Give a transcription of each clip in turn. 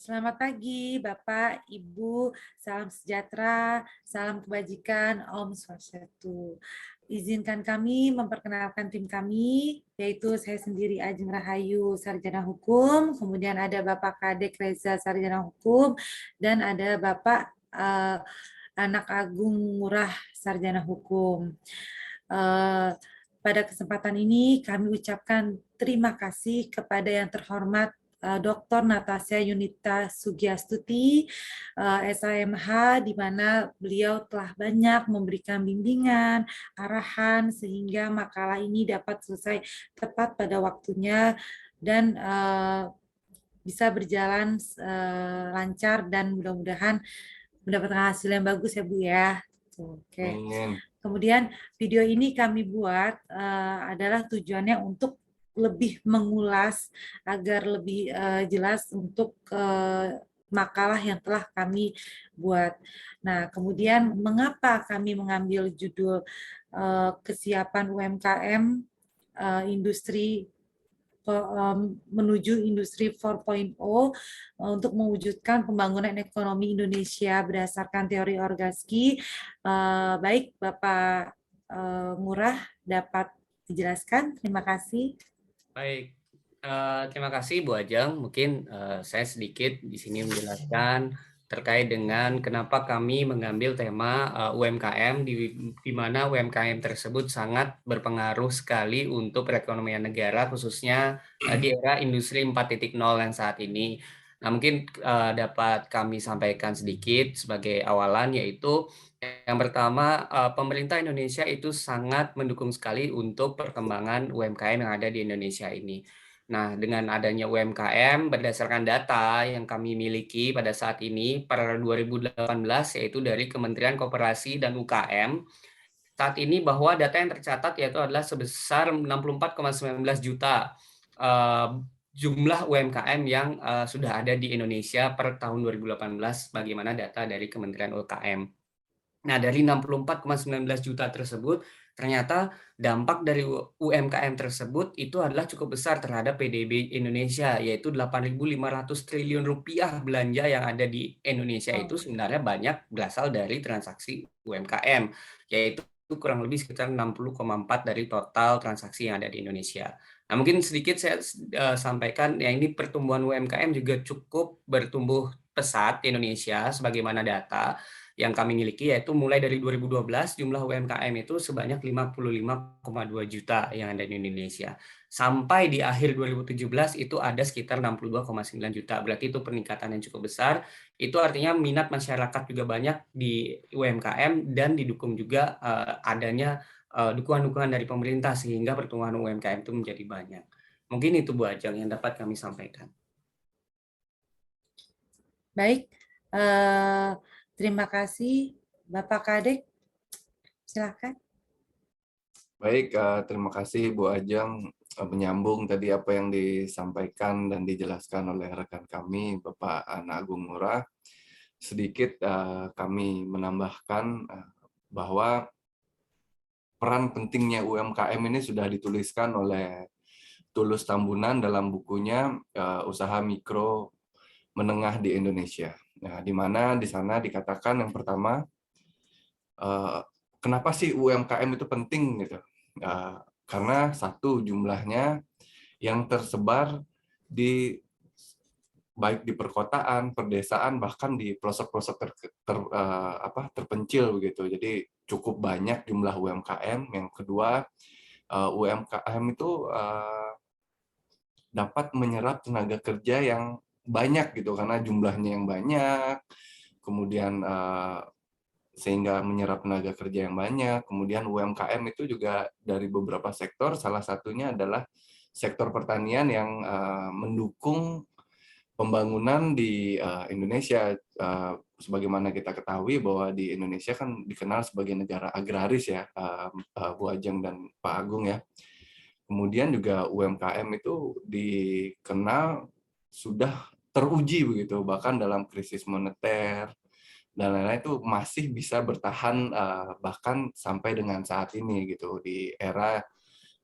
Selamat pagi, Bapak, Ibu, salam sejahtera, salam kebajikan, Om Swastiastu. Izinkan kami memperkenalkan tim kami, yaitu saya sendiri Ajeng Rahayu, Sarjana Hukum, kemudian ada Bapak Kadek Reza, Sarjana Hukum, dan ada Bapak Anak Agung Murah, Sarjana Hukum. Eh, Pada kesempatan ini kami ucapkan terima kasih kepada yang terhormat Dr. Natasha Yunita Sugiastuti, SAMH, di mana beliau telah banyak memberikan bimbingan, arahan, sehingga makalah ini dapat selesai tepat pada waktunya dan bisa berjalan lancar dan mudah-mudahan mendapatkan hasil yang bagus ya Bu ya. Oke. Amin. Kemudian video ini kami buat adalah tujuannya untuk lebih mengulas agar lebih jelas untuk makalah yang telah kami buat. Nah, kemudian mengapa kami mengambil judul kesiapan UMKM industri menuju industri 4.0 untuk mewujudkan pembangunan ekonomi Indonesia berdasarkan teori Orgaski. Baik, Bapak Ngurah dapat dijelaskan. Terima kasih. Baik, terima kasih Bu Ajeng. Mungkin saya sedikit di sini menjelaskan terkait dengan kenapa kami mengambil tema UMKM, di mana UMKM tersebut sangat berpengaruh sekali untuk perekonomian negara, khususnya di era industri 4.0 yang saat ini. Nah, mungkin dapat kami sampaikan sedikit sebagai awalan, yaitu yang pertama, pemerintah Indonesia itu sangat mendukung sekali untuk perkembangan UMKM yang ada di Indonesia ini. Nah, dengan adanya UMKM, berdasarkan data yang kami miliki pada saat ini, pada 2018, yaitu dari Kementerian Koperasi dan UKM, saat ini bahwa data yang tercatat yaitu adalah sebesar 64,19 juta jumlah UMKM yang sudah ada di Indonesia per tahun 2018, bagaimana data dari Kementerian UKM. Nah, dari 64,19 juta tersebut, ternyata dampak dari UMKM tersebut itu adalah cukup besar terhadap PDB Indonesia, yaitu 8.500 triliun rupiah belanja yang ada di Indonesia itu sebenarnya banyak berasal dari transaksi UMKM, yaitu kurang lebih sekitar 60,4 dari total transaksi yang ada di Indonesia. Nah, mungkin sedikit saya sampaikan, ya ini pertumbuhan UMKM juga cukup bertumbuh pesat di Indonesia sebagaimana data yang kami miliki, yaitu mulai dari 2012 jumlah UMKM itu sebanyak 55,2 juta yang ada di Indonesia. Sampai di akhir 2017 itu ada sekitar 62,9 juta. Berarti itu peningkatan yang cukup besar. Itu artinya minat masyarakat juga banyak di UMKM dan didukung juga adanya dukungan-dukungan dari pemerintah sehingga pertumbuhan UMKM itu menjadi banyak. Mungkin itu Bu Ajeng yang dapat kami sampaikan. Baik, terima kasih Bapak Kadek. Silakan. Baik, terima kasih Bu Ajeng, menyambung tadi apa yang disampaikan dan dijelaskan oleh rekan kami, Bapak Anak Agung Murah. Sedikit kami menambahkan bahwa peran pentingnya UMKM ini sudah dituliskan oleh Tulus Tambunan dalam bukunya Usaha Mikro Menengah di Indonesia. Nah, di mana di sana dikatakan yang pertama, kenapa sih UMKM itu penting gitu? Karena satu, jumlahnya yang tersebar di baik di perkotaan, perdesaan, bahkan di pelosok-pelosok terpencil begitu. Jadi cukup banyak jumlah UMKM. Yang kedua, UMKM itu dapat menyerap tenaga kerja yang banyak gitu karena jumlahnya yang banyak. Kemudian sehingga menyerap tenaga kerja yang banyak. Kemudian UMKM itu juga dari beberapa sektor, salah satunya adalah sektor pertanian yang mendukung pembangunan di Indonesia. Sebagaimana kita ketahui bahwa di Indonesia kan dikenal sebagai negara agraris ya, Bu Ajeng dan Pak Agung ya. Kemudian juga UMKM itu dikenal sudah teruji begitu, bahkan dalam krisis moneter dan lain-lain itu masih bisa bertahan bahkan sampai dengan saat ini gitu, di era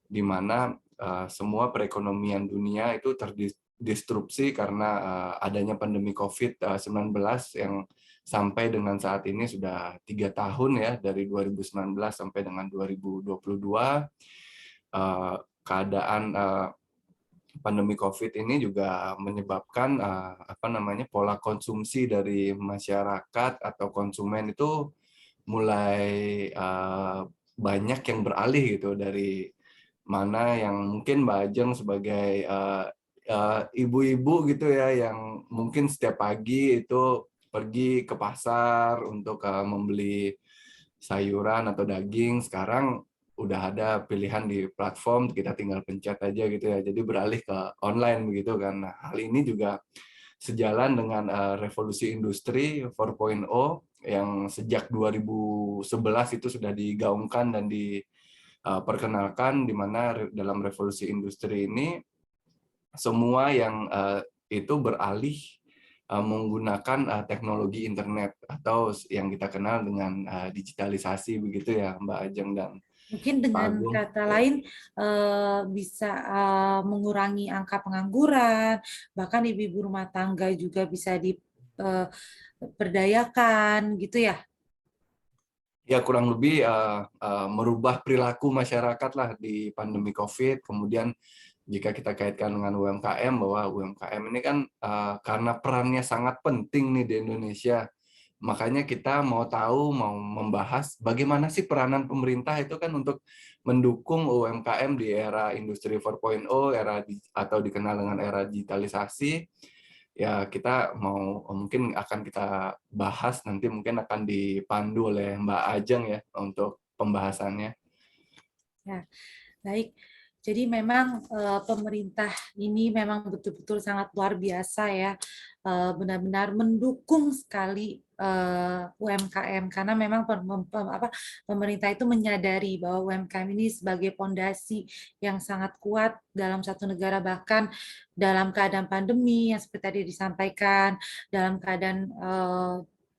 di mana semua perekonomian dunia itu disrupsi karena adanya pandemi COVID-19 yang sampai dengan saat ini sudah 3 tahun ya, dari 2019 sampai dengan 2022. Keadaan pandemi COVID ini juga menyebabkan pola konsumsi dari masyarakat atau konsumen itu mulai banyak yang beralih gitu, dari mana yang mungkin Mbak Ajeng sebagai ibu-ibu gitu ya, yang mungkin setiap pagi itu pergi ke pasar untuk membeli sayuran atau daging, sekarang udah ada pilihan di platform, kita tinggal pencet aja gitu ya, jadi beralih ke online begitu kan. Nah, hal ini juga sejalan dengan revolusi industri 4.0 yang sejak 2011 itu sudah digaungkan dan diperkenalkan, di mana dalam revolusi industri ini semua yang itu beralih menggunakan teknologi internet atau yang kita kenal dengan digitalisasi begitu ya Mbak Ajeng dan Mungkin Pak dengan Agung. kata lain bisa mengurangi angka pengangguran, bahkan ibu-ibu rumah tangga juga bisa diberdayakan gitu ya. Ya, kurang lebih merubah perilaku masyarakat lah di pandemi COVID. Kemudian jika kita kaitkan dengan UMKM, bahwa UMKM ini kan karena perannya sangat penting nih di Indonesia, makanya kita mau tahu, mau membahas bagaimana sih peranan pemerintah itu kan untuk mendukung UMKM di era industri 4.0, atau dikenal dengan era digitalisasi. Ya, kita mungkin akan kita bahas nanti, mungkin akan dipandu oleh Mbak Ajeng ya untuk pembahasannya. Ya, baik. Jadi memang pemerintah ini memang betul-betul sangat luar biasa ya, benar-benar mendukung sekali UMKM karena memang pemerintah itu menyadari bahwa UMKM ini sebagai fondasi yang sangat kuat dalam satu negara, bahkan dalam keadaan pandemi yang seperti tadi disampaikan, dalam keadaan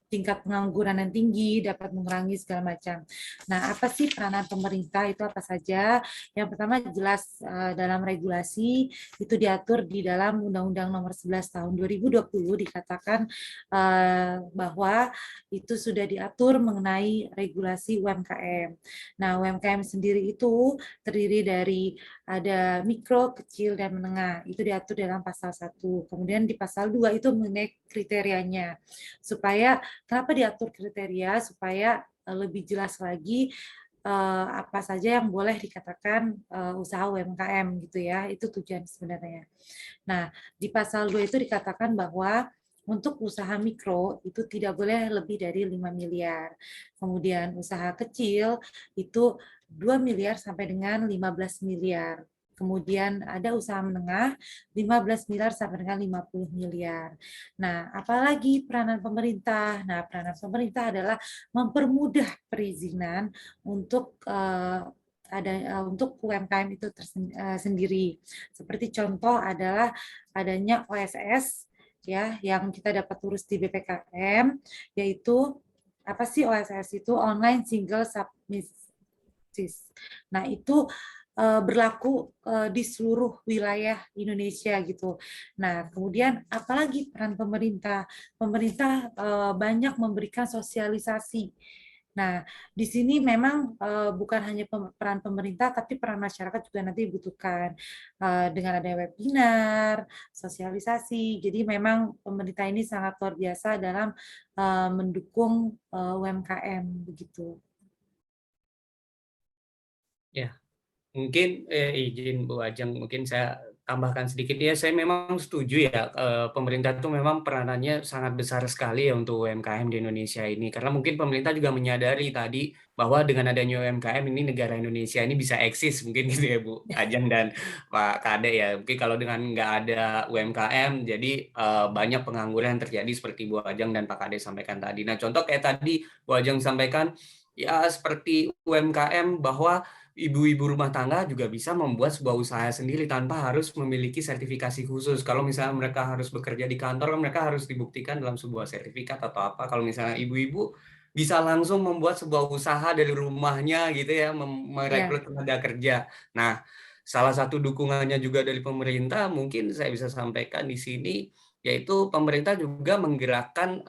tingkat pengangguran yang tinggi dapat mengurangi segala macam. Nah, apa sih peranan pemerintah itu apa saja? Yang pertama jelas dalam regulasi itu diatur di dalam Undang-Undang Nomor 11 Tahun 2020 dikatakan bahwa itu sudah diatur mengenai regulasi UMKM. Nah, UMKM sendiri itu terdiri dari ada mikro, kecil, dan menengah. Itu diatur dalam pasal 1. Kemudian di pasal 2 itu mengenai kriterianya. Supaya kenapa diatur kriteria? Supaya lebih jelas lagi apa saja yang boleh dikatakan usaha UMKM gitu ya. Itu tujuan sebenarnya. Nah, di pasal 2 itu dikatakan bahwa untuk usaha mikro itu tidak boleh lebih dari 5 miliar. Kemudian usaha kecil itu 2 miliar sampai dengan 15 miliar. Kemudian ada usaha menengah 15 miliar sampai dengan 50 miliar. Nah, apalagi peranan pemerintah? Nah, peranan pemerintah adalah mempermudah perizinan untuk untuk UMKM itu sendiri. Seperti contoh adalah adanya OSS ya yang kita dapat urus di BPKM, yaitu apa sih OSS itu? Online Single Submissive. Nah, itu berlaku di seluruh wilayah Indonesia gitu. Nah, kemudian apalagi peran pemerintah? Pemerintah banyak memberikan sosialisasi. Nah, di sini memang bukan hanya peran pemerintah, tapi peran masyarakat juga nanti dibutuhkan dengan adanya webinar, sosialisasi. Jadi memang pemerintah ini sangat luar biasa dalam mendukung UMKM begitu. Ya, mungkin izin Bu Ajeng, mungkin saya tambahkan sedikit ya. Saya memang setuju ya, pemerintah itu memang peranannya sangat besar sekali ya untuk UMKM di Indonesia ini. Karena mungkin pemerintah juga menyadari tadi bahwa dengan adanya UMKM ini negara Indonesia ini bisa eksis mungkin gitu ya Bu Ajeng dan Pak Kade ya. Mungkin kalau dengan nggak ada UMKM, jadi banyak pengangguran yang terjadi seperti Bu Ajeng dan Pak Kade sampaikan tadi. Nah, contoh kayak tadi Bu Ajeng sampaikan ya seperti UMKM bahwa ibu-ibu rumah tangga juga bisa membuat sebuah usaha sendiri tanpa harus memiliki sertifikasi khusus. Kalau misalnya mereka harus bekerja di kantor, mereka harus dibuktikan dalam sebuah sertifikat atau apa. Kalau misalnya ibu-ibu bisa langsung membuat sebuah usaha dari rumahnya gitu ya, merekrut tenaga kerja. Nah, salah satu dukungannya juga dari pemerintah, mungkin saya bisa sampaikan di sini, yaitu pemerintah juga menggerakkan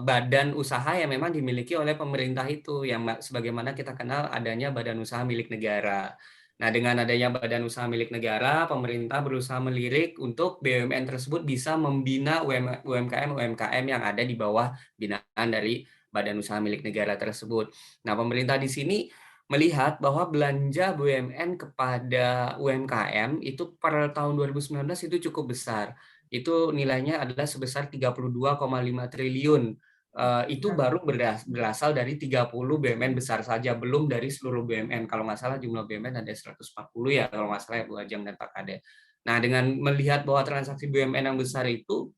badan usaha yang memang dimiliki oleh pemerintah itu, yang sebagaimana kita kenal adanya badan usaha milik negara. Nah, dengan adanya badan usaha milik negara, pemerintah berusaha melirik untuk BUMN tersebut bisa membina UMKM yang ada di bawah binaan dari badan usaha milik negara tersebut. Nah, pemerintah di sini melihat bahwa belanja BUMN kepada UMKM itu per tahun 2019 itu cukup besar. Itu nilainya adalah sebesar 32,5 triliun. Itu baru berasal dari 30 BUMN besar saja, belum dari seluruh BUMN. Kalau nggak salah jumlah BUMN ada 140 ya, kalau nggak salah ya Bu Ajeng dan Pak Kade. Nah, dengan melihat bahwa transaksi BUMN yang besar itu,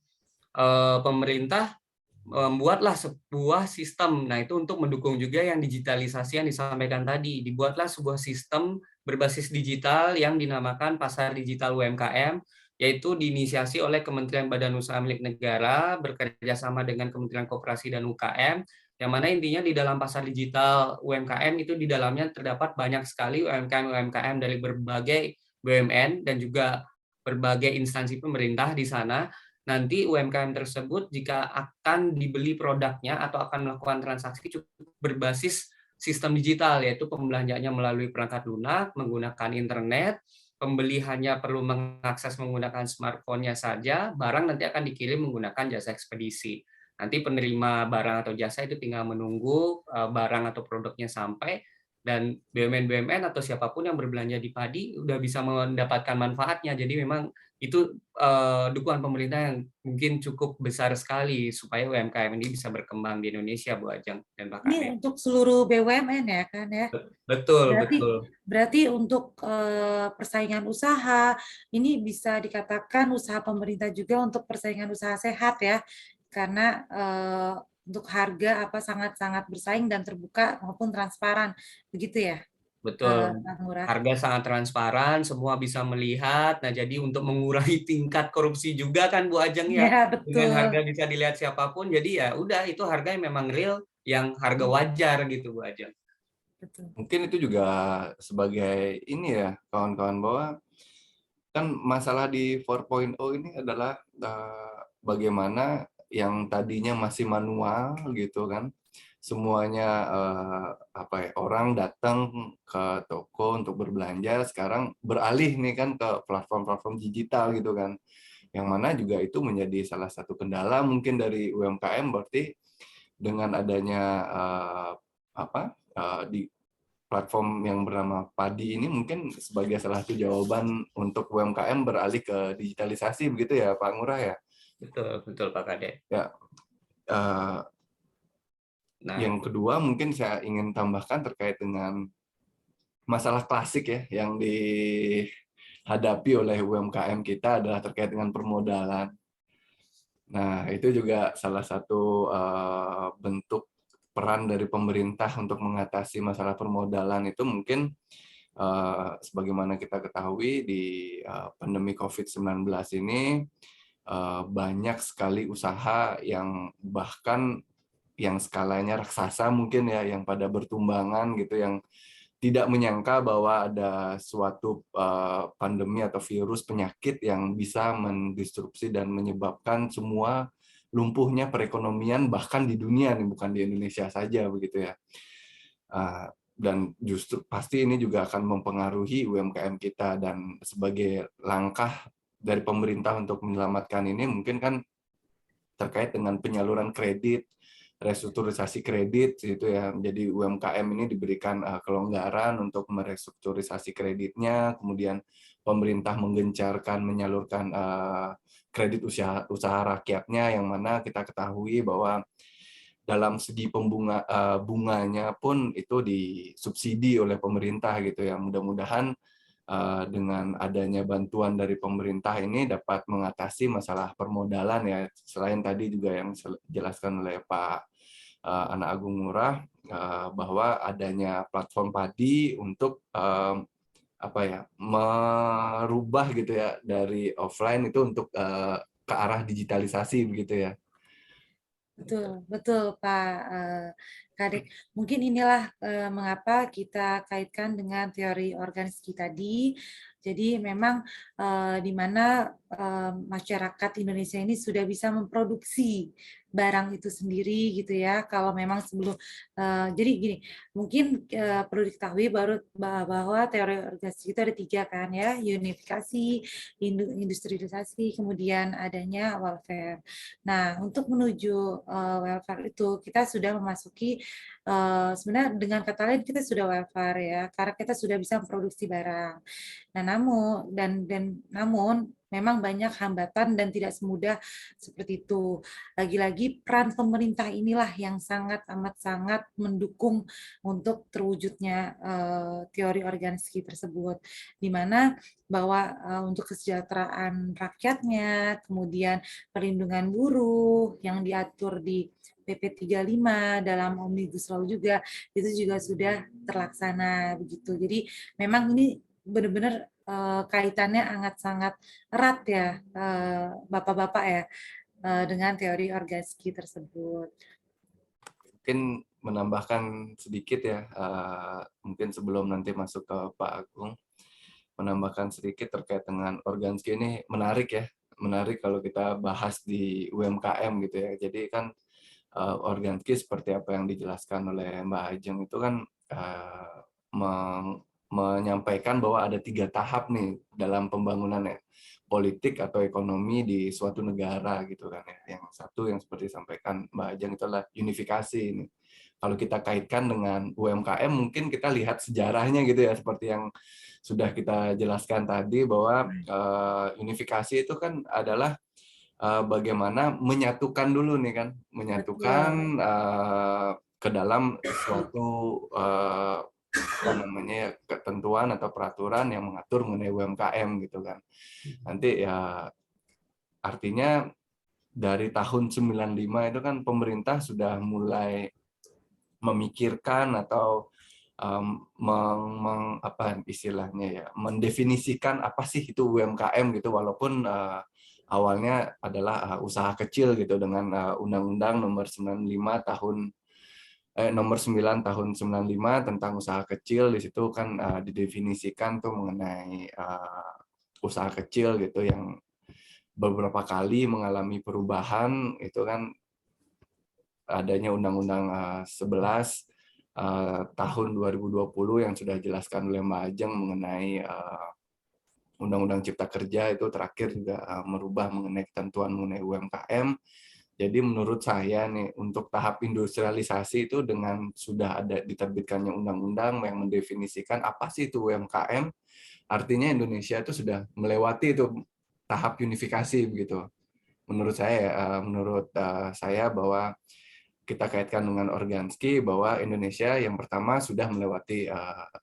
pemerintah membuatlah sebuah sistem. Nah, itu untuk mendukung juga yang digitalisasi yang disampaikan tadi. Dibuatlah sebuah sistem berbasis digital yang dinamakan Pasar Digital UMKM, yaitu diinisiasi oleh Kementerian Badan Usaha Milik Negara bekerja sama dengan Kementerian Koperasi dan UKM, yang mana intinya di dalam pasar digital UMKM itu di dalamnya terdapat banyak sekali UMKM dari berbagai BUMN dan juga berbagai instansi pemerintah di sana. Nanti UMKM tersebut jika akan dibeli produknya atau akan melakukan transaksi cukup berbasis sistem digital, yaitu pembelanjaannya melalui perangkat lunak, menggunakan internet, pembeli hanya perlu mengakses menggunakan smartphone-nya saja, barang nanti akan dikirim menggunakan jasa ekspedisi. Nanti penerima barang atau jasa itu tinggal menunggu barang atau produknya sampai, dan BUMN-BUMN atau siapapun yang berbelanja di padi udah bisa mendapatkan manfaatnya. Jadi memang itu dukungan pemerintah yang mungkin cukup besar sekali supaya UMKM ini bisa berkembang di Indonesia, Bu Ajeng dan Pak Ini Kade. untuk seluruh BUMN ya kan ya. Betul, Berarti betul. berarti untuk persaingan usaha ini bisa dikatakan usaha pemerintah juga untuk persaingan usaha sehat ya. Karena untuk harga sangat-sangat bersaing dan terbuka maupun transparan. Begitu ya, Betul. Pak Ngurah? Harga sangat transparan, semua bisa melihat. Nah, jadi untuk mengurangi tingkat korupsi juga kan Bu Ajeng ya, Ya, dengan betul. harga bisa dilihat siapapun. Jadi ya udah itu harga yang memang real, yang harga wajar gitu Bu Ajeng. Betul. Mungkin itu juga sebagai ini ya, kawan-kawan, bahwa kan masalah di 4.0 ini adalah bagaimana yang tadinya masih manual gitu kan, semuanya orang datang ke toko untuk berbelanja, sekarang beralih nih kan ke platform-platform digital gitu kan, yang mana juga itu menjadi salah satu kendala mungkin dari UMKM. Berarti dengan adanya di platform yang bernama Padi ini mungkin sebagai salah satu jawaban untuk UMKM beralih ke digitalisasi, begitu ya Pak Ngurah ya? Betul, betul Pak Kade. Ya. Yang kedua mungkin saya ingin tambahkan terkait dengan masalah klasik ya yang dihadapi oleh UMKM kita adalah terkait dengan permodalan. Nah, itu juga salah satu bentuk peran dari pemerintah untuk mengatasi masalah permodalan itu mungkin sebagaimana kita ketahui di pandemi COVID-19 ini banyak sekali usaha yang bahkan yang skalanya raksasa mungkin ya, yang pada bertumbangan gitu, yang tidak menyangka bahwa ada suatu pandemi atau virus penyakit yang bisa mendisrupsi dan menyebabkan semua lumpuhnya perekonomian bahkan di dunia nih, bukan di Indonesia saja begitu ya. Dan justru pasti ini juga akan mempengaruhi UMKM kita, dan sebagai langkah dari pemerintah untuk menyelamatkan ini mungkin kan terkait dengan penyaluran kredit, restrukturisasi kredit gitu ya. Jadi UMKM ini diberikan kelonggaran untuk merestrukturisasi kreditnya, kemudian pemerintah menggencarkan menyalurkan kredit usaha rakyatnya, yang mana kita ketahui bahwa dalam segi bunganya pun itu disubsidi oleh pemerintah gitu ya. Mudah-mudahan dengan adanya bantuan dari pemerintah ini dapat mengatasi masalah permodalan ya. Selain tadi juga yang dijelaskan oleh Pak Ana Agung Ngurah, bahwa adanya platform Padi untuk merubah gitu ya dari offline itu untuk ke arah digitalisasi begitu ya. Betul, betul Pak Kadek, mungkin inilah mengapa kita kaitkan dengan teori organisasi tadi. Jadi memang di mana masyarakat Indonesia ini sudah bisa memproduksi barang itu sendiri gitu ya. Kalau memang sebelum jadi gini, mungkin perlu diketahui bahwa teori organisasi itu ada 3 kan ya, unifikasi, industrialisasi, kemudian adanya welfare. Nah, untuk menuju welfare itu kita sudah memasuki sebenarnya dengan kata lain kita sudah welfare ya, karena kita sudah bisa memproduksi barang. Nah, namun memang banyak hambatan dan tidak semudah seperti itu. Lagi-lagi peran pemerintah inilah yang sangat amat sangat mendukung untuk terwujudnya teori organisasi tersebut, di mana bahwa untuk kesejahteraan rakyatnya, kemudian perlindungan buruh yang diatur di PP 35 dalam Omnibus Law juga itu juga sudah terlaksana begitu. Jadi memang ini benar-benar kaitannya sangat erat ya Bapak-bapak ya dengan teori organisasi tersebut. Mungkin menambahkan sedikit ya, mungkin sebelum nanti masuk ke Pak Agung, menambahkan sedikit terkait dengan organisasi ini menarik ya, menarik kalau kita bahas di UMKM gitu ya. Jadi kan organisasi seperti apa yang dijelaskan oleh Mbak Ajeng itu kan menyampaikan bahwa ada 3 tahap nih dalam pembangunan politik atau ekonomi di suatu negara gitu kan ya. Yang satu yang seperti disampaikan Mbak Ajeng itu adalah unifikasi ini. Kalau kita kaitkan dengan UMKM mungkin kita lihat sejarahnya gitu ya, seperti yang sudah kita jelaskan tadi bahwa unifikasi itu kan adalah bagaimana menyatukan dulu nih kan, menyatukan ke dalam suatu apa namanya ya, ketentuan atau peraturan yang mengatur mengenai UMKM gitu kan. Nanti ya artinya dari tahun 95 itu kan pemerintah sudah mulai memikirkan atau apa istilahnya ya, mendefinisikan apa sih itu UMKM gitu, walaupun awalnya adalah usaha kecil gitu dengan Undang-Undang nomor 95 tahun nomor 9 tahun 95 tentang usaha kecil. Di situ kan didefinisikan tuh mengenai usaha kecil gitu yang beberapa kali mengalami perubahan. Itu kan adanya Undang-Undang 11 tahun 2020 yang sudah dijelaskan oleh Mbak Ajeng mengenai Undang-Undang Cipta Kerja, itu terakhir juga merubah mengenai ketentuan mengenai UMKM. Jadi menurut saya nih, untuk tahap industrialisasi itu dengan sudah ada diterbitkannya undang-undang yang mendefinisikan apa sih itu UMKM, artinya Indonesia itu sudah melewati itu tahap unifikasi begitu. Menurut saya bahwa kita kaitkan dengan organisasi bahwa Indonesia yang pertama sudah melewati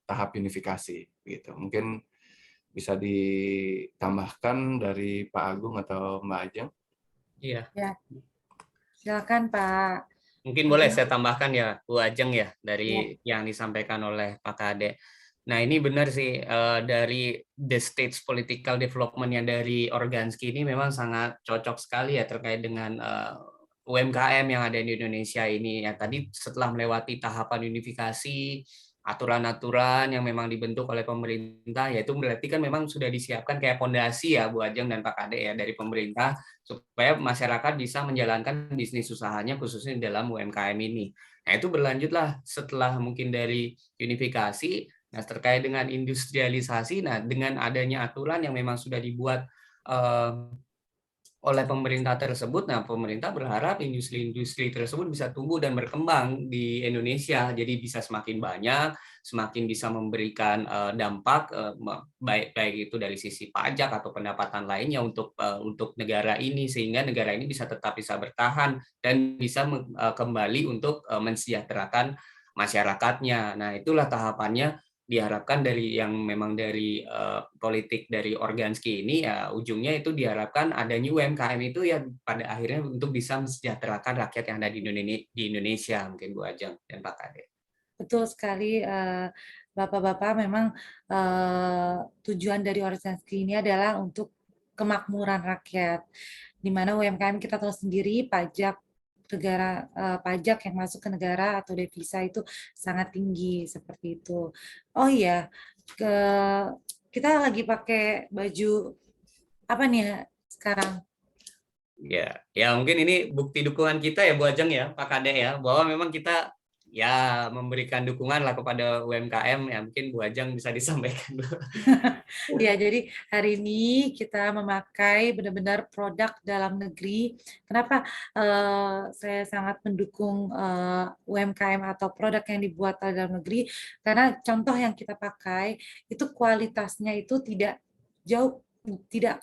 tahap unifikasi gitu. Mungkin bisa ditambahkan dari Pak Agung atau Mbak Ajeng. Iya. Ya, silakan Pak. Mungkin boleh saya tambahkan ya, Bu Ajeng ya, dari yang disampaikan oleh Pak Kade. Nah ini benar sih, dari the stage political development yang dari organisasi ini memang sangat cocok sekali ya terkait dengan UMKM yang ada di Indonesia ini. Ya tadi setelah melewati tahapan unifikasi, aturan-aturan yang memang dibentuk oleh pemerintah, yaitu berarti kan memang sudah disiapkan kayak fondasi ya Bu Ajeng dan Pak Kade ya dari pemerintah supaya masyarakat bisa menjalankan bisnis usahanya khususnya di dalam UMKM ini. Nah itu berlanjutlah setelah mungkin dari unifikasi, nah terkait dengan industrialisasi, nah dengan adanya aturan yang memang sudah dibuat oleh pemerintah tersebut, nah pemerintah berharap industri-industri tersebut bisa tumbuh dan berkembang di Indonesia, jadi bisa semakin banyak, semakin bisa memberikan dampak baik itu dari sisi pajak atau pendapatan lainnya untuk negara ini, sehingga negara ini bisa tetap bisa bertahan dan bisa kembali untuk mensejahterakan masyarakatnya. Nah itulah tahapannya, diharapkan dari yang memang dari politik dari organisasi ini ya ujungnya itu diharapkan adanya UMKM itu ya pada akhirnya untuk bisa mensejahterakan rakyat yang ada di Indonesia mungkin Bu Ajeng dan Pak Kade. Betul sekali Bapak-bapak, memang tujuan dari organisasi ini adalah untuk kemakmuran rakyat, di mana UMKM kita tahu sendiri pajak negara pajak yang masuk ke negara atau devisa itu sangat tinggi seperti itu. Oh iya, kita lagi pakai baju apa nih ya sekarang? Ya mungkin ini bukti dukungan kita ya Bu Ajeng ya, Pak Kade ya, bahwa memang kita ya memberikan dukungan lah kepada UMKM ya. Mungkin Bu Ajeng bisa disampaikan. Ya, jadi hari ini kita memakai benar-benar produk dalam negeri. Kenapa saya sangat mendukung UMKM atau produk yang dibuat dalam negeri? Karena contoh yang kita pakai itu kualitasnya itu tidak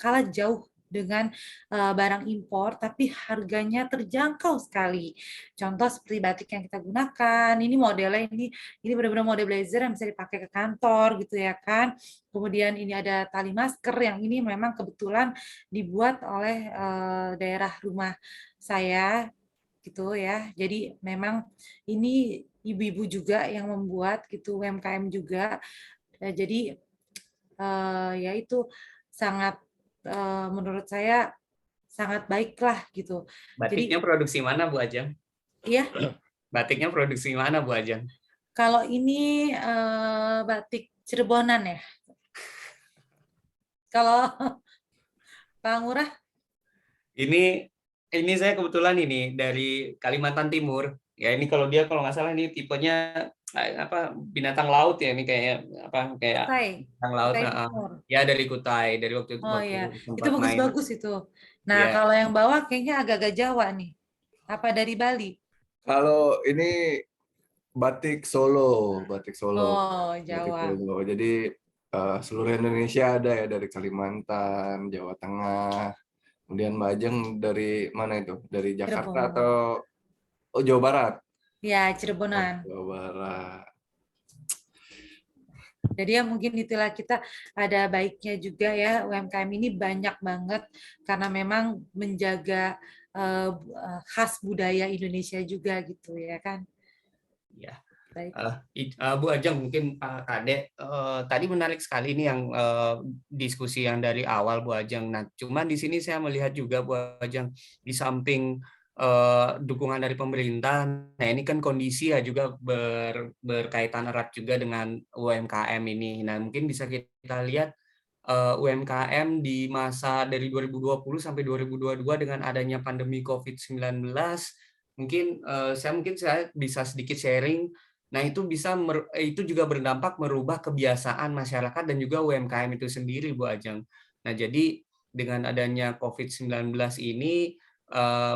kalah jauh dengan barang impor, tapi harganya terjangkau sekali. Contoh seperti batik yang kita gunakan, ini modelnya ini benar-benar model blazer yang bisa dipakai ke kantor gitu ya kan. Kemudian ini ada tali masker yang ini memang kebetulan dibuat oleh daerah rumah saya gitu ya. Jadi memang ini ibu-ibu juga yang membuat gitu, UMKM juga. Jadi ya itu sangat menurut saya sangat baiklah gitu. Jadi Batiknya produksi mana Bu Ajeng? iya, Batiknya produksi mana Bu Ajeng? kalau ini batik Cirebonan ya. Kalau Pak Ngurah, Ini saya kebetulan ini dari Kalimantan Timur. Ya ini kalau dia kalau nggak salah ini tipenya apa binatang laut ya ini kayak apa kayak Kutai, binatang laut. Kutai Nah, Timur. ya dari Kutai dari waktu Oh waktu ya, itu sempat main. bagus-bagus itu. Nah, Ya kalau yang bawah kayaknya agak-agak Jawa nih. Apa dari Bali? Kalau ini batik Solo, Oh, batik Jawa. Solo. Jadi seluruh Indonesia ada ya, dari Kalimantan, Jawa Tengah. Kemudian Mbak Ajeng dari mana itu? Dari Jakarta Cirebon. atau Jawa Barat? Ya, Oh, Cirebonan. Jawa Barat. Jadi ya mungkin itulah kita ada baiknya juga ya UMKM ini banyak banget karena memang menjaga khas budaya Indonesia juga gitu ya kan. ya. Baik. Bu Ajeng mungkin Pak Kade tadi menarik sekali nih yang diskusi yang dari awal Bu Ajeng. Nah, cuman di sini saya melihat juga Bu Ajeng di samping dukungan dari pemerintah. Nah, ini kan kondisi ya juga berkaitan erat juga dengan UMKM ini. Nah, mungkin bisa kita lihat UMKM di masa dari 2020 sampai 2022 dengan adanya pandemi COVID-19. Saya bisa sedikit sharing. Nah, itu juga berdampak merubah kebiasaan masyarakat dan juga UMKM itu sendiri, Bu Ajeng. Nah, jadi dengan adanya COVID-19 ini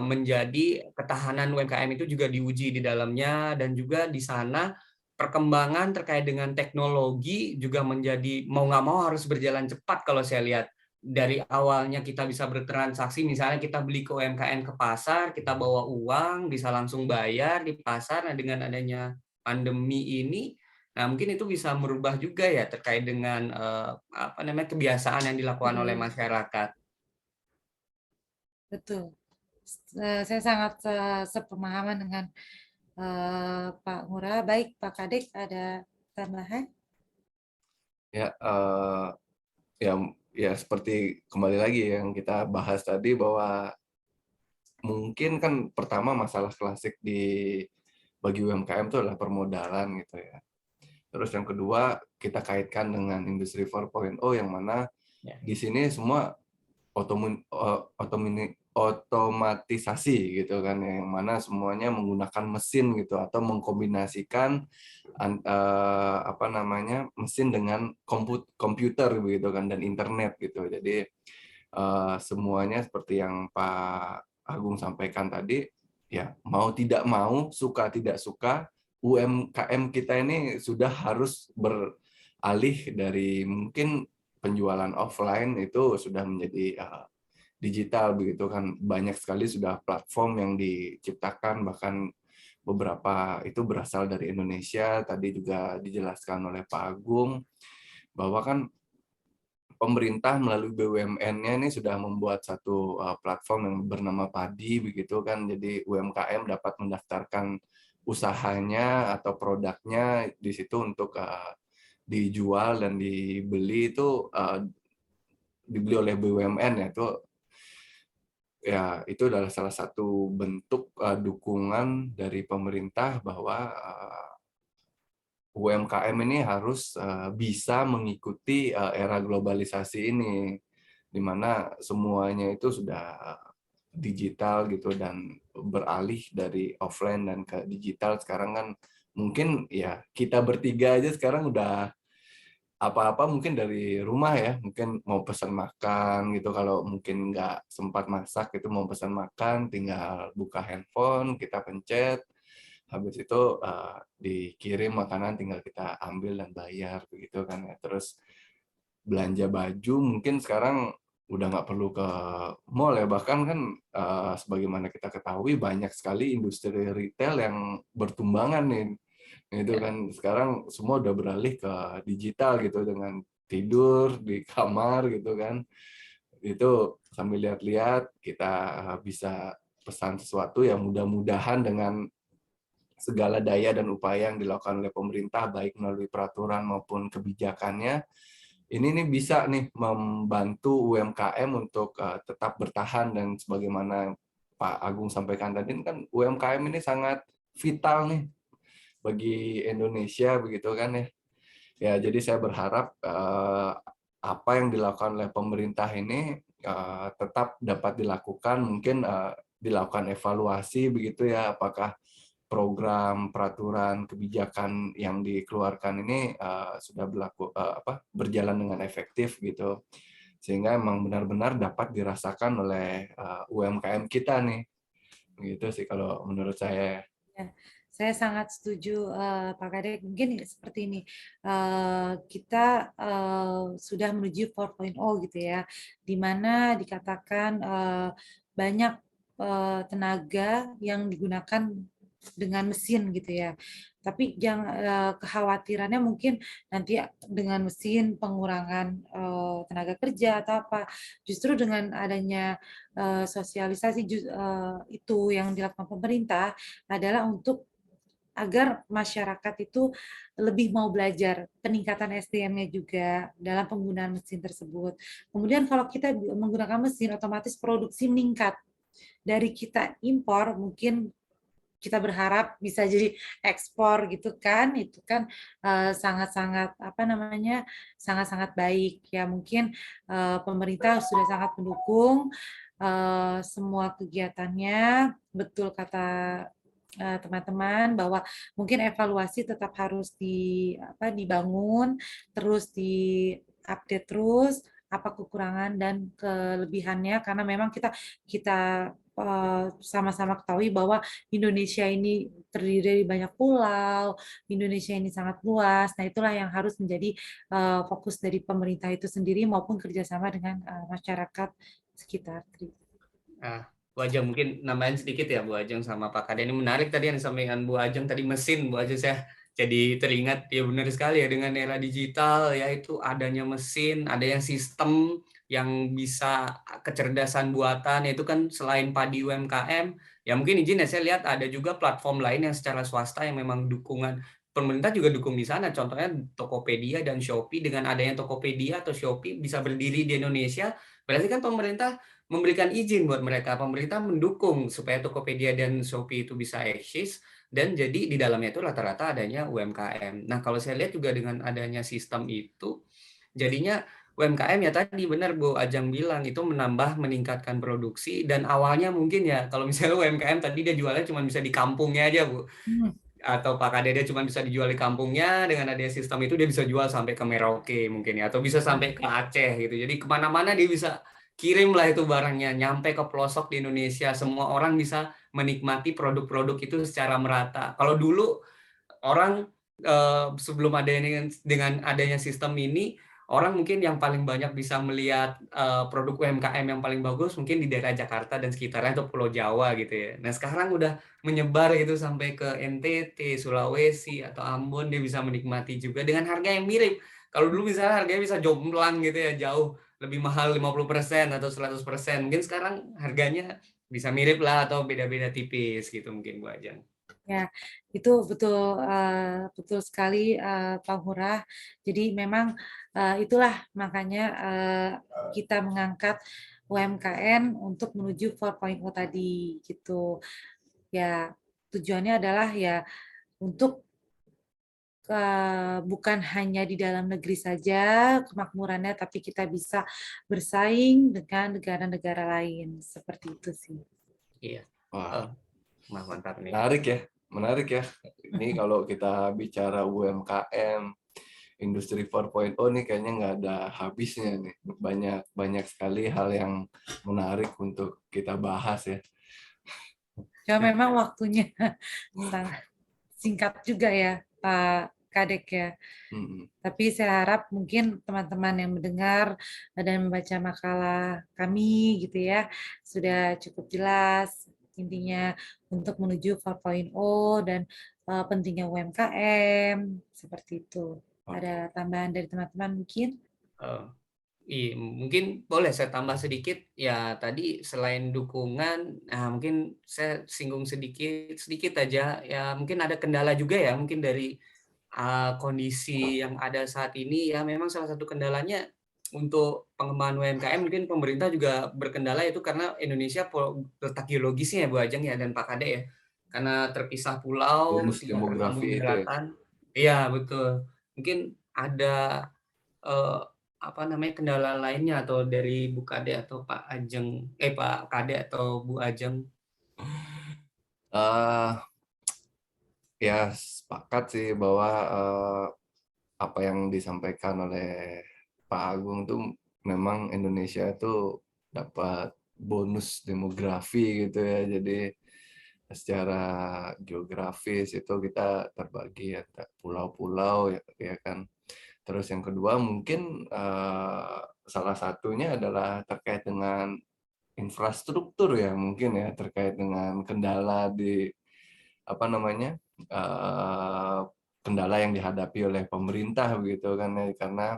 menjadi ketahanan UMKM itu juga diuji di dalamnya dan juga di sana perkembangan terkait dengan teknologi juga menjadi mau nggak mau harus berjalan cepat kalau saya lihat. Dari awalnya kita bisa bertransaksi, misalnya kita beli ke UMKM ke pasar, kita bawa uang, bisa langsung bayar di pasar. Nah, dengan adanya pandemi ini, nah mungkin itu bisa merubah juga ya terkait dengan kebiasaan yang dilakukan oleh Betul. masyarakat. Betul. Saya sangat sepemahaman dengan Pak Ngurah. Baik, Pak Kadek ada tambahan? Ya, ya, ya seperti kembali lagi yang kita bahas tadi bahwa mungkin kan pertama masalah klasik bagi UMKM itu adalah permodalan gitu ya. Terus yang kedua kita kaitkan dengan industri 4.0 yang mana di sini semua otomatisasi gitu kan, yang mana semuanya menggunakan mesin gitu atau mengkombinasikan mesin dengan komputer begitu kan, dan internet gitu. Jadi semuanya seperti yang Pak Agung sampaikan tadi, ya mau tidak mau, suka tidak suka, UMKM kita ini sudah harus beralih dari mungkin penjualan offline itu sudah menjadi digital begitu kan. Banyak sekali sudah platform yang diciptakan, bahkan beberapa itu berasal dari Indonesia. Tadi juga dijelaskan oleh Pak Agung bahwa kan pemerintah melalui BUMN-nya ini sudah membuat satu platform yang bernama Padi begitu kan. Jadi UMKM dapat mendaftarkan usahanya atau produknya di situ untuk dijual dan dibeli oleh BUMN ya. ya itu adalah salah satu bentuk dukungan dari pemerintah bahwa UMKM ini harus bisa mengikuti era globalisasi ini, di mana semuanya itu sudah digital gitu dan beralih dari offline dan ke digital. Sekarang kan mungkin ya kita bertiga aja sekarang udah apa-apa mungkin dari rumah ya, mungkin mau pesan makan gitu, kalau mungkin nggak sempat masak itu mau pesan makan, tinggal buka handphone, kita pencet, habis itu dikirim makanan, tinggal kita ambil dan bayar begitu kan ya. Terus belanja baju mungkin sekarang udah nggak perlu ke mall ya, bahkan kan sebagaimana kita ketahui banyak sekali industri retail yang bertumbangan nih. Itu kan sekarang semua udah beralih ke digital gitu, dengan tidur di kamar gitu kan. Itu sambil lihat-lihat kita bisa pesan sesuatu yang mudah-mudahan dengan segala daya dan upaya yang dilakukan oleh pemerintah baik melalui peraturan maupun kebijakannya, ini nih bisa nih membantu UMKM untuk tetap bertahan. Dan sebagaimana Pak Agung sampaikan tadi kan, UMKM ini sangat vital nih bagi Indonesia begitu kan ya. Ya, jadi saya berharap apa yang dilakukan oleh pemerintah ini tetap dapat dilakukan, mungkin dilakukan evaluasi begitu ya, apakah program, peraturan, kebijakan yang dikeluarkan ini sudah berjalan dengan efektif gitu, sehingga emang benar-benar dapat dirasakan oleh UMKM kita nih, gitu sih kalau menurut saya. Ya, saya sangat setuju Pak Kadek. Mungkin seperti ini, kita sudah menuju 4.0 gitu ya, di mana dikatakan banyak tenaga yang digunakan dengan mesin gitu ya. Tapi jangan kekhawatirannya mungkin nanti dengan mesin pengurangan tenaga kerja atau apa. Justru dengan adanya sosialisasi itu yang dilakukan pemerintah adalah untuk agar masyarakat itu lebih mau belajar, peningkatan SDM-nya juga dalam penggunaan mesin tersebut. Kemudian kalau kita menggunakan mesin, otomatis produksi meningkat. Dari kita impor, mungkin kita berharap bisa jadi ekspor gitu kan, itu kan sangat-sangat apa namanya, sangat-sangat baik ya. Mungkin pemerintah sudah sangat mendukung semua kegiatannya. Betul kata teman-teman bahwa mungkin evaluasi tetap harus dibangun, terus diupdate terus apa kekurangan dan kelebihannya, karena memang kita sama-sama ketahui bahwa Indonesia ini terdiri dari banyak pulau, Indonesia ini sangat luas. Nah, itulah yang harus menjadi fokus dari pemerintah itu sendiri maupun kerjasama dengan masyarakat sekitar. Bu Ajeng mungkin nambahin sedikit ya Bu Ajeng sama Pak Kade. Ini menarik tadi yang disampaikan Bu Ajeng tadi, mesin. Bu Ajeng, saya jadi teringat ya, benar sekali ya, dengan era digital ya, itu adanya mesin, ada yang sistem yang bisa kecerdasan buatan, itu kan selain padi UMKM ya, mungkin izin ya, saya lihat ada juga platform lain yang secara swasta yang memang dukungan pemerintah juga dukung di sana, contohnya Tokopedia dan Shopee. Dengan adanya Tokopedia atau Shopee bisa berdiri di Indonesia, berarti kan pemerintah memberikan izin buat mereka, pemerintah mendukung supaya Tokopedia dan Shopee itu bisa eksis, dan jadi di dalamnya itu rata-rata adanya UMKM. Nah, kalau saya lihat juga dengan adanya sistem itu, jadinya UMKM ya tadi benar Bu Ajeng bilang, itu meningkatkan produksi. Dan awalnya mungkin ya, kalau misalnya UMKM tadi dia jualnya cuma bisa di kampungnya aja Bu, atau Pak Kade dia cuma bisa dijual di kampungnya, dengan adanya sistem itu dia bisa jual sampai ke Merauke mungkin ya, atau bisa sampai ke Aceh gitu. Jadi kemana-mana dia bisa kirim lah itu barangnya, nyampe ke pelosok di Indonesia, semua orang bisa menikmati produk-produk itu secara merata. Kalau dulu orang sebelum adanya dengan adanya sistem ini, orang mungkin yang paling banyak bisa melihat produk UMKM yang paling bagus mungkin di daerah Jakarta dan sekitarnya atau Pulau Jawa gitu ya. Nah, sekarang udah menyebar itu sampai ke NTT, Sulawesi atau Ambon, dia bisa menikmati juga dengan harga yang mirip. Kalau dulu misalnya harganya bisa jomplang gitu ya, jauh lebih mahal 50% atau 100%. Mungkin sekarang harganya bisa mirip lah atau beda-beda tipis gitu mungkin Bu Ajeng. Ya, itu betul betul sekali Pak Hurah. Jadi memang itulah makanya kita mengangkat UMKM untuk menuju 4.0 tadi gitu. Ya, tujuannya adalah ya untuk bukan hanya di dalam negeri saja kemakmurannya, tapi kita bisa bersaing dengan negara-negara lain. Seperti itu sih. Iya. Wah, Mantap nih. menarik ya, menarik ya. Ini kalau kita bicara UMKM, industri 4.0 nih kayaknya nggak ada habisnya nih. Banyak sekali hal yang menarik untuk kita bahas ya. Ya memang waktunya sangat singkat juga ya, Pak Kadek ya. Mm-mm. Tapi saya harap mungkin teman-teman yang mendengar dan membaca makalah kami gitu ya, sudah cukup jelas intinya untuk menuju 4.0 dan pentingnya UMKM, seperti itu. Oke. Ada tambahan dari teman-teman mungkin? Eh, Iya, mungkin boleh saya tambah sedikit ya tadi selain dukungan, nah mungkin saya singgung sedikit sedikit aja ya mungkin ada kendala juga ya mungkin dari kondisi yang ada saat ini ya memang salah satu kendalanya untuk pengembangan UMKM mungkin pemerintah juga berkendala itu karena Indonesia letak geologisnya ya Bu Ajeng ya dan Pak Kade ya karena terpisah pulau Bonus tidak demografi tersambung itu ya. daratan. Iya betul mungkin ada eh, apa namanya kendala lainnya atau dari Bu Kade atau Pak Ajeng Pak Kade atau Bu Ajeng. Eh, ya sepakat sih bahwa apa yang disampaikan oleh Pak Agung tuh memang Indonesia itu dapat bonus demografi gitu ya. Jadi secara geografis itu kita terbagi antara pulau-pulau ya, ya kan. Terus yang kedua mungkin salah satunya adalah terkait dengan infrastruktur ya mungkin ya terkait dengan kendala di apa namanya kendala yang dihadapi oleh pemerintah begitu kan ya karena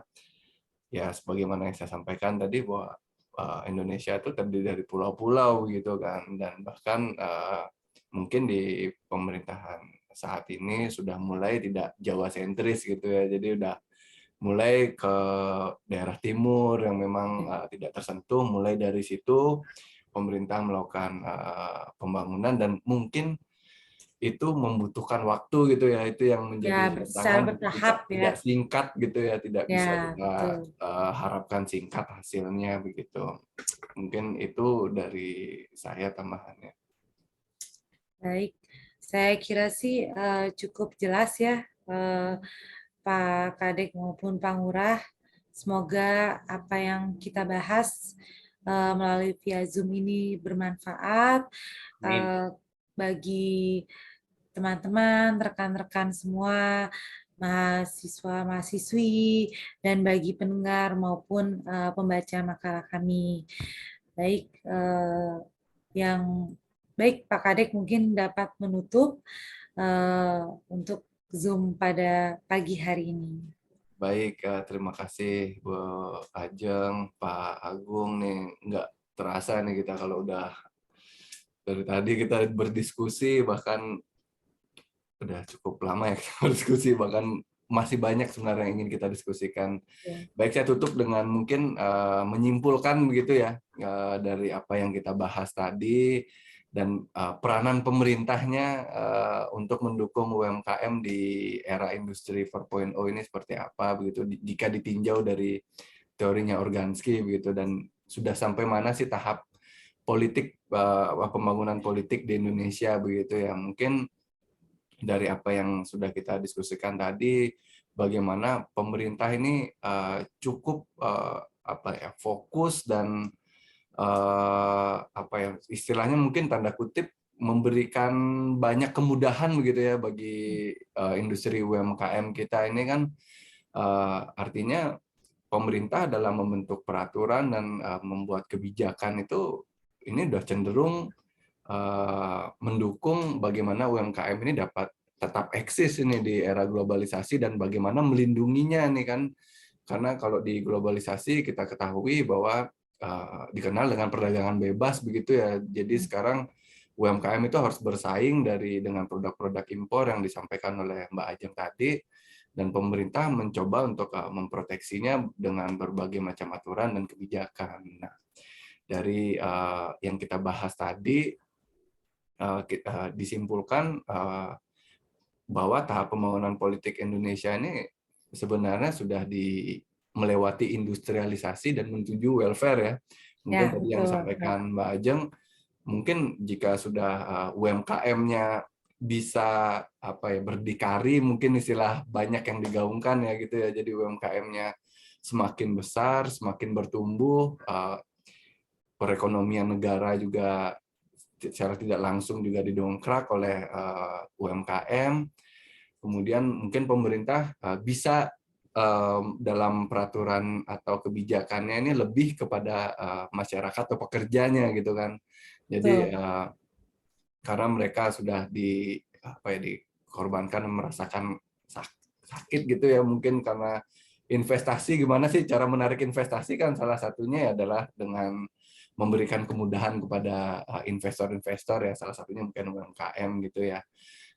ya sebagaimana yang saya sampaikan tadi bahwa Indonesia itu terdiri dari pulau-pulau gitu kan dan bahkan mungkin di pemerintahan saat ini sudah mulai tidak Jawa sentris gitu ya jadi udah mulai ke daerah timur yang memang tidak tersentuh mulai dari situ pemerintah melakukan pembangunan dan mungkin itu membutuhkan waktu gitu ya itu yang Ya, menjadi secara tantangan bertahap tidak ya. singkat gitu ya tidak bisa Ya, kita betul. harapkan singkat hasilnya begitu mungkin itu dari saya tambahannya. Baik, saya kira sih cukup jelas ya Pak Kadek maupun Pak Ngurah. Semoga apa yang kita bahas melalui via Zoom ini bermanfaat Amin. bagi teman-teman, rekan-rekan semua, mahasiswa-mahasiswi, dan bagi pendengar maupun pembaca makalah kami. Baik, yang baik Pak Kadek mungkin dapat menutup untuk Zoom pada pagi hari ini. Baik, terima kasih Bu Ajeng, Pak Agung nih nggak terasa nih kita kalau udah dari tadi kita berdiskusi bahkan udah cukup lama ya kita berdiskusi bahkan masih banyak sebenarnya yang ingin kita diskusikan. Ya. Baik saya tutup dengan mungkin menyimpulkan begitu ya dari apa yang kita bahas tadi dan peranan pemerintahnya untuk mendukung UMKM di era industri 4.0 ini seperti apa begitu jika ditinjau dari teorinya Organski begitu dan sudah sampai mana sih tahap politik pembangunan politik di Indonesia begitu ya mungkin dari apa yang sudah kita diskusikan tadi bagaimana pemerintah ini cukup apa ya fokus dan apa ya istilahnya mungkin tanda kutip memberikan banyak kemudahan begitu ya bagi industri UMKM kita ini kan artinya pemerintah dalam membentuk peraturan dan membuat kebijakan itu ini udah cenderung mendukung bagaimana UMKM ini dapat tetap eksis ini di era globalisasi dan bagaimana melindunginya nih kan karena kalau di globalisasi kita ketahui bahwa dikenal dengan perdagangan bebas begitu ya jadi sekarang UMKM itu harus bersaing dengan produk-produk impor yang disampaikan oleh Mbak Ajeng tadi dan pemerintah mencoba untuk memproteksinya dengan berbagai macam aturan dan kebijakan. Nah, dari yang kita bahas tadi, disimpulkan bahwa tahap pembangunan politik Indonesia ini sebenarnya sudah melewati industrialisasi dan menuju welfare ya. Mungkin Ya, tadi yang betul. disampaikan Mbak Ajeng, mungkin jika sudah UMKM-nya bisa berdikari, mungkin istilah banyak yang digaungkan ya gitu ya. Jadi UMKM-nya semakin besar, semakin bertumbuh, perekonomian negara juga secara tidak langsung juga didongkrak oleh UMKM. Kemudian mungkin pemerintah bisa dalam peraturan atau kebijakannya ini lebih kepada masyarakat atau pekerjanya gitu kan. Jadi karena mereka sudah dikorbankan, merasakan sakit gitu ya, mungkin karena investasi. Gimana sih cara menarik investasi, kan salah satunya adalah dengan memberikan kemudahan kepada investor-investor ya, salah satunya mungkin UMKM gitu ya.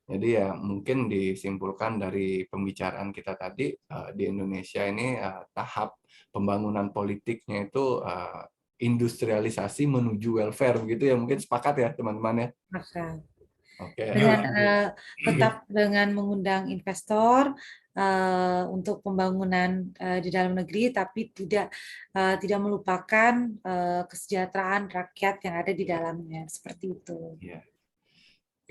Jadi ya mungkin disimpulkan dari pembicaraan kita tadi, di Indonesia ini tahap pembangunan politiknya itu industrialisasi menuju welfare begitu ya, mungkin sepakat ya teman-teman ya. Maka Oke. dengan tetap dengan mengundang investor untuk pembangunan di dalam negeri, tapi tidak melupakan kesejahteraan rakyat yang ada di dalamnya, seperti itu. Ya.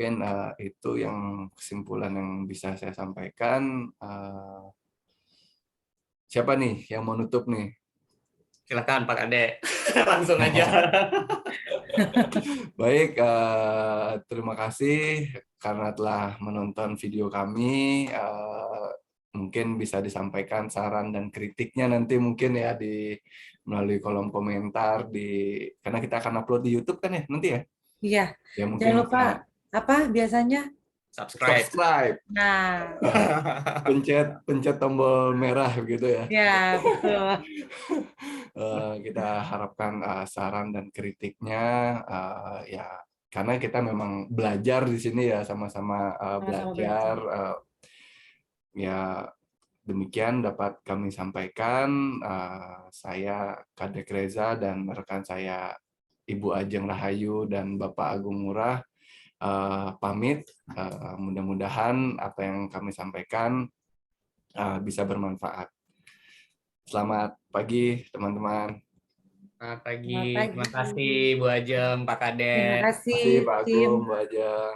Mungkin itu yang kesimpulan yang bisa saya sampaikan. Siapa nih yang mau nutup nih? Silakan Pak Kade, langsung aja. Baik, terima kasih karena telah menonton video kami. Mungkin bisa disampaikan saran dan kritiknya nanti mungkin ya melalui kolom komentar karena kita akan upload di YouTube kan ya nanti ya. Iya. Ya mungkin Jangan lupa apa biasanya? subscribe. Nah, pencet tombol merah gitu ya. ya betul. Kita harapkan saran dan kritiknya ya, karena kita memang belajar di sini ya, sama-sama belajar. Ya demikian dapat kami sampaikan. Saya Kadek Reza dan rekan saya Ibu Ajeng Rahayu dan Bapak Agung Murah pamit. Mudah-mudahan apa yang kami sampaikan bisa bermanfaat. Selamat pagi teman-teman. Selamat pagi. Terima kasih Bu Ajeng, Pak Kade. Terima kasih Terima kasih Pak tim. Agung, Bu Ajeng.